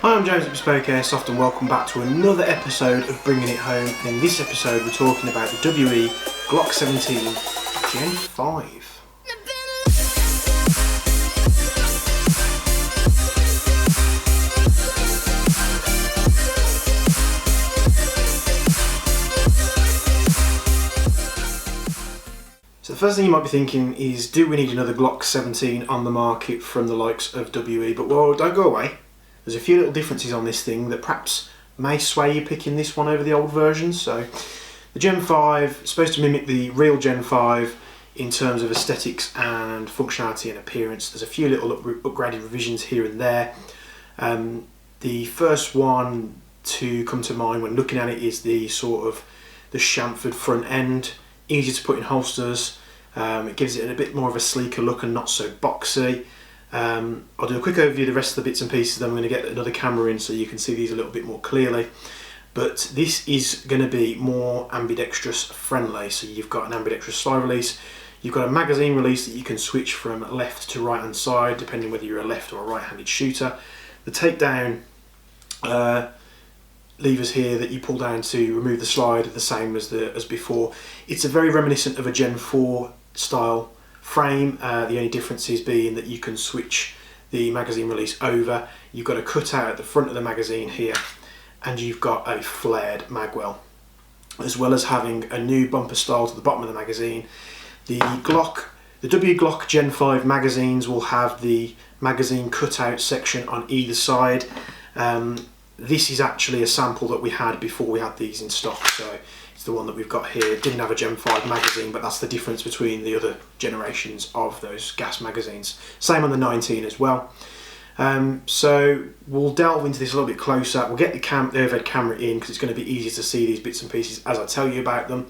Hi, I'm James at Bespoke Airsoft and welcome back to another episode of Bringing It Home. And in this episode we're talking about the WE Glock 17 Gen 5. So the first thing you might be thinking is, do we need another Glock 17 on the market from the likes of WE? But well, don't go away. There's a few little differences on this thing that perhaps may sway you picking this one over the old versions. So the Gen 5 is supposed to mimic the real Gen 5 in terms of aesthetics and functionality and appearance. There's a few little upgraded revisions here and there. The first one to come to mind when looking at it is the sort of the chamfered front end, easy to put in holsters. It gives it a bit more of a sleeker look and not so boxy. I'll do a quick overview of the rest of the bits and pieces, then I'm going to get another camera in so you can see these a little bit more clearly. But this is going to be more ambidextrous friendly. So you've got an ambidextrous slide release, you've got a magazine release that you can switch from left to right hand side depending whether you're a left or a right handed shooter. The takedown levers here that you pull down to remove the slide are the same as before. It's a very reminiscent of a Gen 4 style frame. The only difference is being that you can switch the magazine release over. You've got a cutout at the front of the magazine here, and you've got a flared magwell, as well as having a new bumper style to the bottom of the magazine. The W Glock Gen 5 magazines will have the magazine cutout section on either side. This is actually a sample that we had before we had these in stock, so it's the one that we've got here. It didn't have a Gen 5 magazine, but that's the difference between the other generations of those gas magazines. Same on the 19 as well. So we'll delve into this a little bit closer. We'll get the overhead camera in because it's going to be easier to see these bits and pieces as I tell you about them.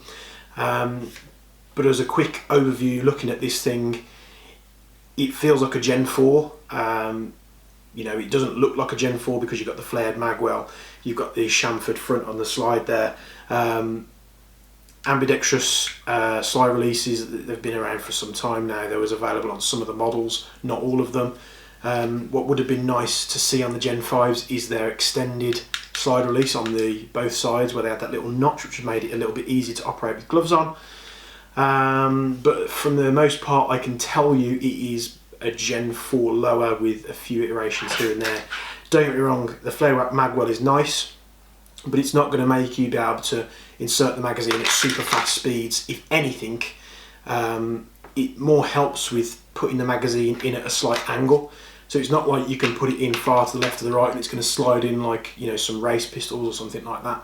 But as a quick overview, looking at this thing, it feels like a Gen 4. You know, it doesn't look like a Gen 4 because you've got the flared magwell, you've got the chamfered front on the slide there. Ambidextrous slide releases, they've been around for some time now. They was available on some of the models, not all of them. What would have been nice to see on the Gen 5s is their extended slide release on both sides, where they had that little notch which made it a little bit easier to operate with gloves on. But from the most part, I can tell you it is a Gen 4 lower with a few iterations here and there. Don't get me wrong, the flare magwell is nice, but it's not going to make you be able to insert the magazine at super fast speeds. If anything, it more helps with putting the magazine in at a slight angle. So it's not like you can put it in far to the left or the right and it's going to slide in like, you know, some race pistols or something like that.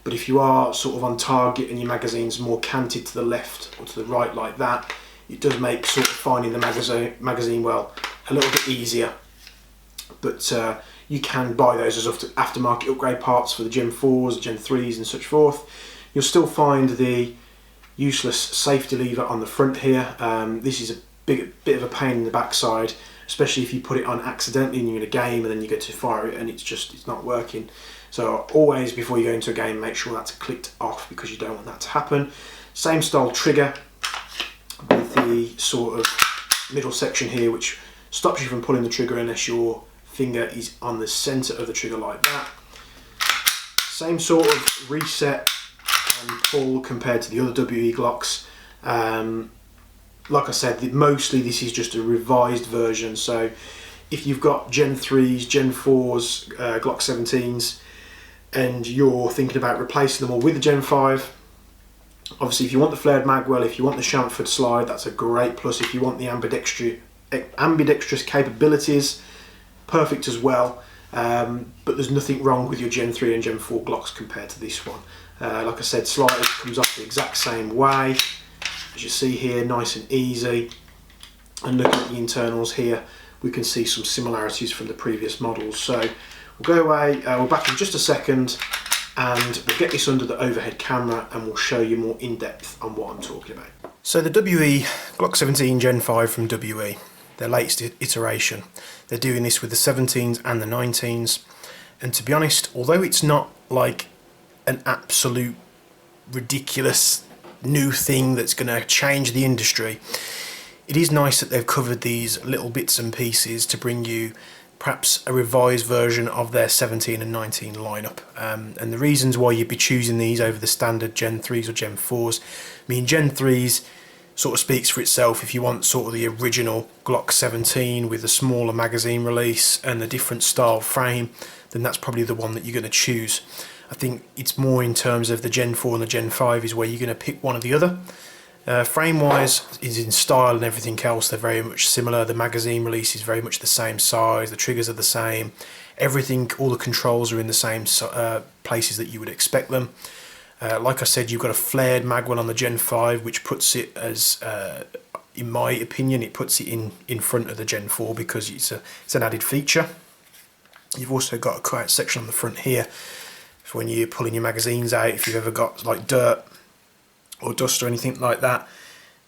But if you are sort of on target and your magazine's more canted to the left or to the right like that, it does make sort of finding the magazine well a little bit easier. But you can buy those as aftermarket upgrade parts for the Gen 4s, Gen 3s and such forth. You'll still find the useless safety lever on the front here. This is a bit of a pain in the backside, especially if you put it on accidentally and you're in a game and then you go to fire it and it's not working. So always before you go into a game, make sure that's clicked off because you don't want that to happen. Same style trigger with the sort of middle section here, which stops you from pulling the trigger unless your finger is on the center of the trigger like that. Same sort of reset and pull compared to the other WE Glocks. Like I said, mostly this is just a revised version. So if you've got Gen 3s, Gen 4s, Glock 17s, and you're thinking about replacing them all with the Gen 5, obviously if you want the flared magwell, if you want the chamfered slide, that's a great plus. If you want the ambidextrous capabilities, perfect as well. But there's nothing wrong with your Gen 3 and Gen 4 Glocks compared to this one. Like I said, slide comes off the exact same way. As you see here, nice and easy. And looking at the internals here, we can see some similarities from the previous models. So we'll go away, we're back in just a second, and we'll get this under the overhead camera and we'll show you more in depth on what I'm talking about. So the WE Glock 17 Gen 5 from WE, their latest iteration. They're doing this with the 17s and the 19s, and to be honest, although it's not like an absolute ridiculous new thing that's going to change the industry, it is nice that they've covered these little bits and pieces to bring you perhaps a revised version of their 17 and 19 lineup. And the reasons why you'd be choosing these over the standard Gen 3s or Gen 4s, I mean, Gen 3s sort of speaks for itself. If you want sort of the original Glock 17 with the smaller magazine release and the different style frame, then that's probably the one that you're going to choose. I think it's more in terms of the Gen 4 and the Gen 5 is where you're going to pick one or the other. Frame wise is in style and everything else, they're very much similar. The magazine release is very much the same size, the triggers are the same, everything, all the controls are in the same places that you would expect them. Like I said, you've got a flared magwell on the Gen 5, which puts it as, in my opinion, it puts it in front of the Gen 4 because it's an added feature. You've also got a quiet section on the front here for when you're pulling your magazines out, if you've ever got like dirt or dust or anything like that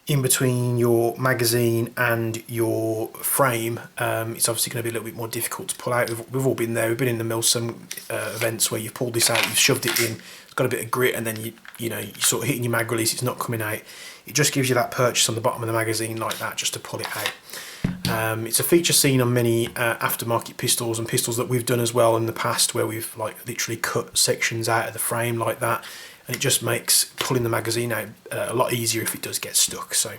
in between your magazine and your frame. It's obviously going to be a little bit more difficult to pull out. We've all been there. We've been in the mill some events where you've pulled this out, you've shoved it in, it's got a bit of grit, and then you're sort of hitting your mag release, it's not coming out. It just gives you that purchase on the bottom of the magazine like that, just to pull it out. It's a feature seen on many aftermarket pistols and pistols that we've done as well in the past, where we've like literally cut sections out of the frame like that, and it just makes pulling the magazine out a lot easier if it does get stuck. So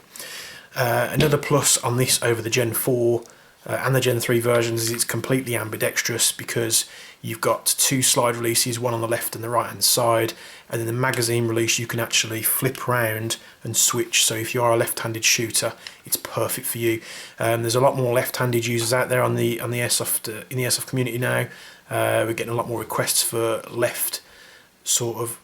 another plus on this over the Gen 4 and the Gen 3 versions is it's completely ambidextrous, because you've got two slide releases, one on the left and the right hand side, and then the magazine release you can actually flip around and switch. So if you are a left-handed shooter, it's perfect for you. There's a lot more left-handed users out there on the airsoft in the airsoft community now. We're getting a lot more requests for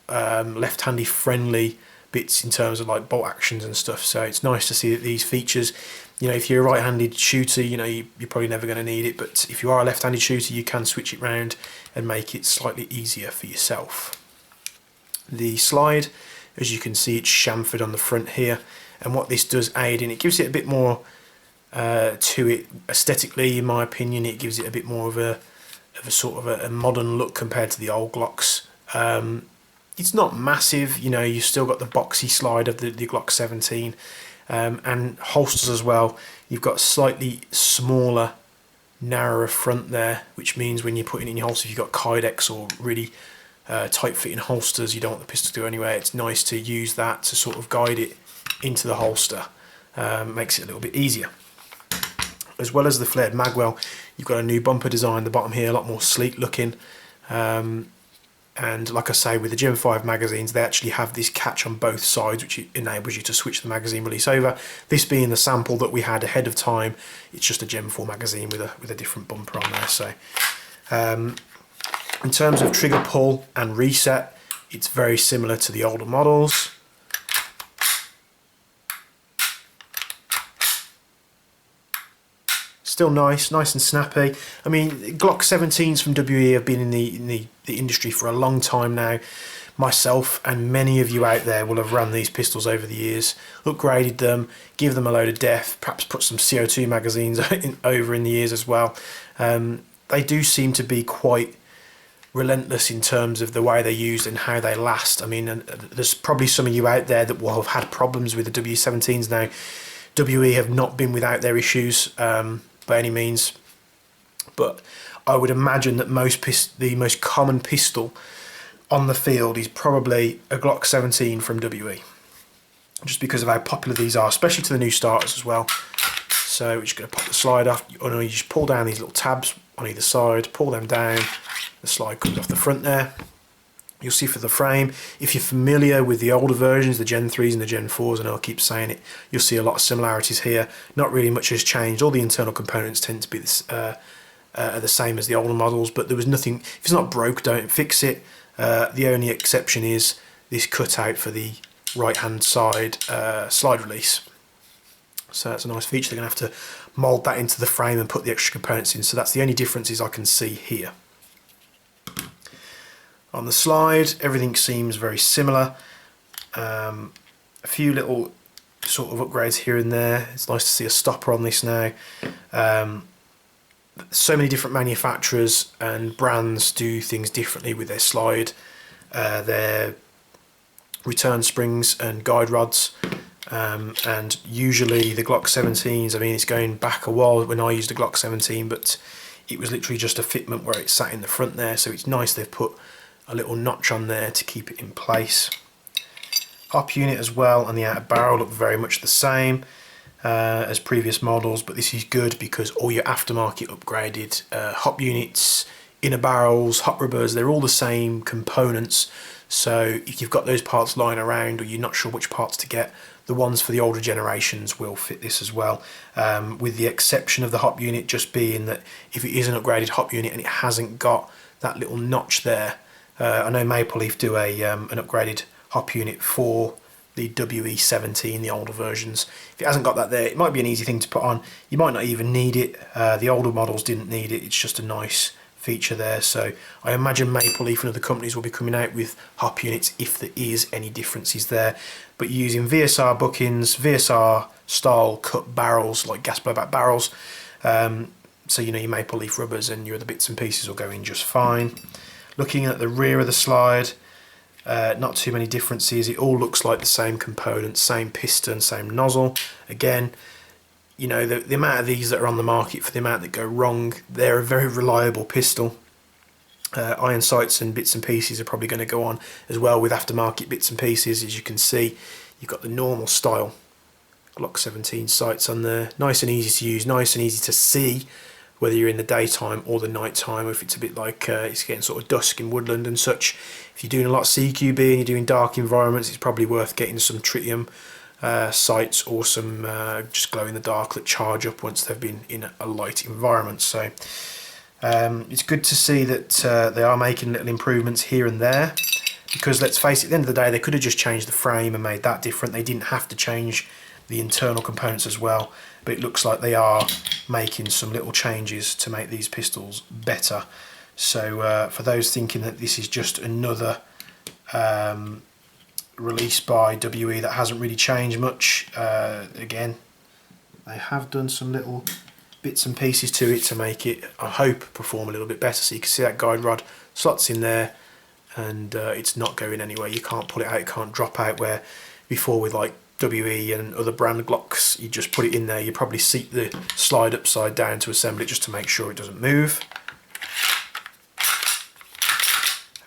left-handy friendly bits in terms of like bolt actions and stuff. So it's nice to see that these features, if you're a right-handed shooter, you're probably never going to need it, but if you are a left-handed shooter, you can switch it round and make it slightly easier for yourself. The slide, as you can see, it's chamfered on the front here, and what this does aid in, it gives it a bit more to it aesthetically. In my opinion, it gives it a bit more of a sort of a modern look compared to the old Glocks. It's not massive, you've still got the boxy slide of the Glock 17, and holsters as well. You've got a slightly smaller, narrower front there, which means when you're putting it in your holster, if you've got Kydex or really tight-fitting holsters, you don't want the pistol to go anywhere, it's nice to use that to sort of guide it into the holster. Makes it a little bit easier. As well as the flared magwell, you've got a new bumper design, the bottom here a lot more sleek looking. And like I say, with the Gen 5 magazines, they actually have this catch on both sides, which enables you to switch the magazine release over. This being the sample that we had ahead of time, it's just a Gen 4 magazine with a different bumper on there. So in terms of trigger pull and reset, it's very similar to the older models. Still nice and snappy. I mean, Glock 17s from WE have been in the industry for a long time now. Myself and many of you out there will have run these pistols over the years, upgraded them, give them a load of depth, perhaps put some CO2 magazines over in the years as well. They do seem to be quite relentless in terms of the way they're used and how they last. I mean, there's probably some of you out there that will have had problems with the W17s now. WE have not been without their issues by any means, but I would imagine that the most common pistol on the field is probably a Glock 17 from WE, just because of how popular these are, especially to the new starters as well. So we're just going to pop the slide off. You just pull down these little tabs on either side, pull them down, the slide comes off the front there. You'll see for the frame, if you're familiar with the older versions, the Gen 3s and the Gen 4s, and I'll keep saying it, you'll see a lot of similarities here. Not really much has changed. All the internal components tend to be the same as the older models, but there was nothing, if it's not broke, don't fix it. The only exception is this cutout for the right hand side slide release. So that's a nice feature. They're going to have to mould that into the frame and put the extra components in, so that's the only differences I can see here. On the slide, everything seems very similar. A few little sort of upgrades here and there. It's nice to see a stopper on this now. So many different manufacturers and brands do things differently with their slide, their return springs and guide rods. And usually the Glock 17s, I mean, it's going back a while when I used a Glock 17, but it was literally just a fitment where it sat in the front there, so it's nice they've put a little notch on there to keep it in place. Hop unit as well and the outer barrel look very much the same as previous models, but this is good because all your aftermarket upgraded hop units, inner barrels, hop rubbers, they're all the same components. So if you've got those parts lying around or you're not sure which parts to get, the ones for the older generations will fit this as well, with the exception of the hop unit just being that if it is an upgraded hop unit and it hasn't got that little notch there, I know Maple Leaf do an upgraded hop unit for the WE17, the older versions. If it hasn't got that there, it might be an easy thing to put on. You might not even need it. The older models didn't need it. It's just a nice feature there. So I imagine Maple Leaf and other companies will be coming out with hop units if there is any differences there. But using VSR bookings, VSR style cut barrels, like gas blowback barrels, so you know your Maple Leaf rubbers and your other bits and pieces will go in just fine. Looking at the rear of the slide, not too many differences. It all looks like the same components, same piston, same nozzle. Again, you know, the amount of these that are on the market for the amount that go wrong, they're a very reliable pistol. Iron sights and bits and pieces are probably going to go on as well with aftermarket bits and pieces. As you can see, you've got the normal style Glock 17 sights on there. Nice and easy to use, nice and easy to see, whether you're in the daytime or the night time, if it's a bit like it's getting sort of dusk in woodland and such. If you're doing a lot of CQB and you're doing dark environments, it's probably worth getting some tritium sights or some just glow in the dark that charge up once they've been in a light environment. So it's good to see that they are making little improvements here and there, because let's face it, at the end of the day they could have just changed the frame and made that different. They didn't have to change the internal components as well, but it looks like they are making some little changes to make these pistols better. So for those thinking that this is just another release by WE that hasn't really changed much, again, they have done some little bits and pieces to it to make it, I hope, perform a little bit better. So you can see that guide rod slots in there and it's not going anywhere. You can't pull it out, it can't drop out, where before with like WE and other brand Glocks, you just put it in there, you probably seat the slide upside down to assemble it just to make sure it doesn't move.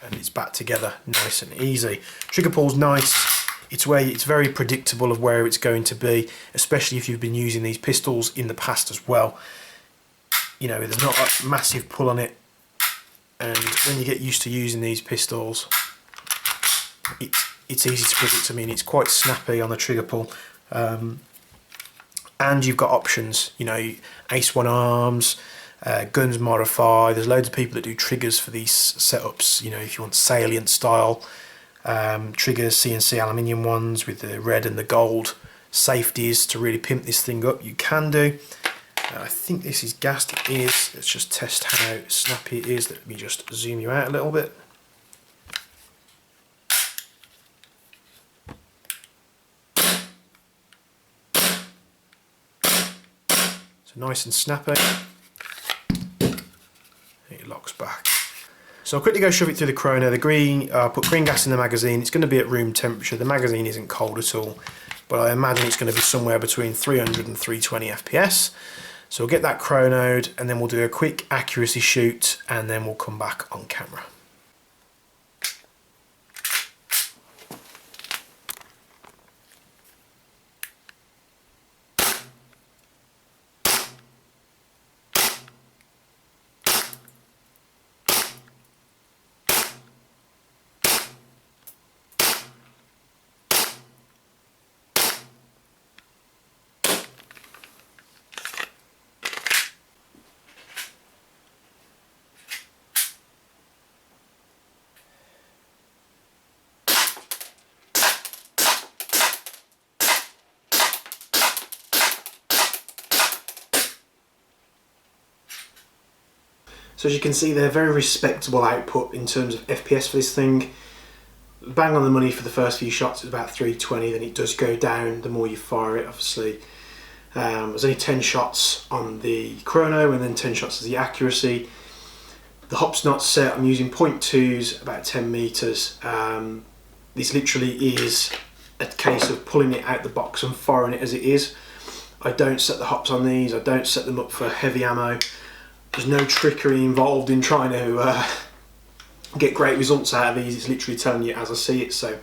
And it's back together nice and easy. Trigger pull's nice. It's very predictable of where it's going to be, especially if you've been using these pistols in the past as well. You know, there's not a massive pull on it, and when you get used to using these pistols, it's easy to predict. I mean, it's quite snappy on the trigger pull, and you've got options. You know, Ace 1 arms, guns modify. There's loads of people that do triggers for these setups. You know, if you want salient style triggers, CNC aluminium ones with the red and the gold safeties to really pimp this thing up, you can do. I think this is gassed. It is. Let's just test how snappy it is. Let me just zoom you out a little bit. So nice and snappy. It locks back. So I'll quickly go shove it through the chrono. The green, put green gas in the magazine. It's going to be at room temperature. The magazine isn't cold at all, but I imagine it's going to be somewhere between 300 and 320 FPS. So we'll get that chronoed and then we'll do a quick accuracy shoot and then we'll come back on camera. So as you can see, they're very respectable output in terms of FPS for this thing. Bang on the money for the first few shots, it's about 320, then it does go down the more you fire it, obviously. There's only 10 shots on the chrono and then 10 shots as the accuracy. The hop's not set, I'm using 0.2s, about 10 meters. This literally is a case of pulling it out the box and firing it as it is. I don't set the hops on these, I don't set them up for heavy ammo. There's no trickery involved in trying to get great results out of these. It's literally telling you as I see it. So,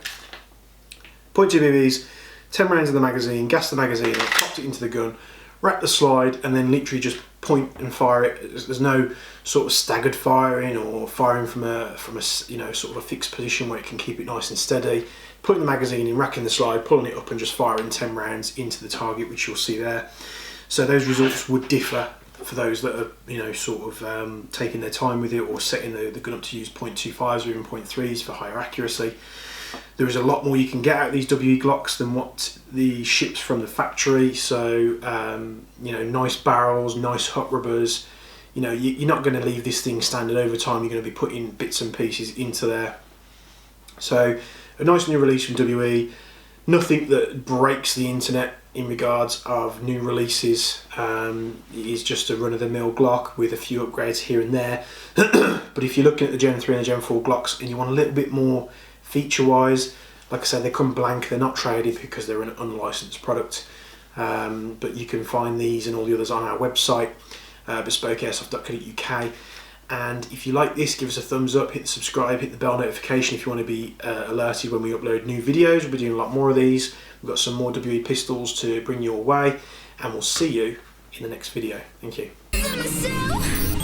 .2 BBs, 10 rounds in the magazine, gas the magazine up, popped it into the gun, wrap the slide, and then literally just point and fire it. There's no sort of staggered firing or firing from a you know, sort of a fixed position where it can keep it nice and steady. Putting the magazine in, racking the slide, pulling it up, and just firing 10 rounds into the target, which you'll see there. So those results would differ for those that are, you know, sort of taking their time with it, or setting the gun up to use .25s or even .3s for higher accuracy. There is a lot more you can get out of these WE Glocks than what the ships from the factory. So you know, nice barrels, nice hot rubbers. You know, you're not going to leave this thing standard over time. You're going to be putting bits and pieces into there. So a nice new release from WE. Nothing that breaks the internet in regards of new releases. It is just a run-of-the-mill Glock with a few upgrades here and there. But if you're looking at the Gen 3 and the Gen 4 Glocks and you want a little bit more feature-wise, like I said, they come blank, they're not traded because they're an unlicensed product. But you can find these and all the others on our website, bespokeairsoft.co.uk. And if you like this, give us a thumbs up, hit the subscribe, hit the bell notification if you want to be alerted when we upload new videos. We'll be doing a lot more of these. We've got some more WE pistols to bring your way, and we'll see you in the next video. Thank you.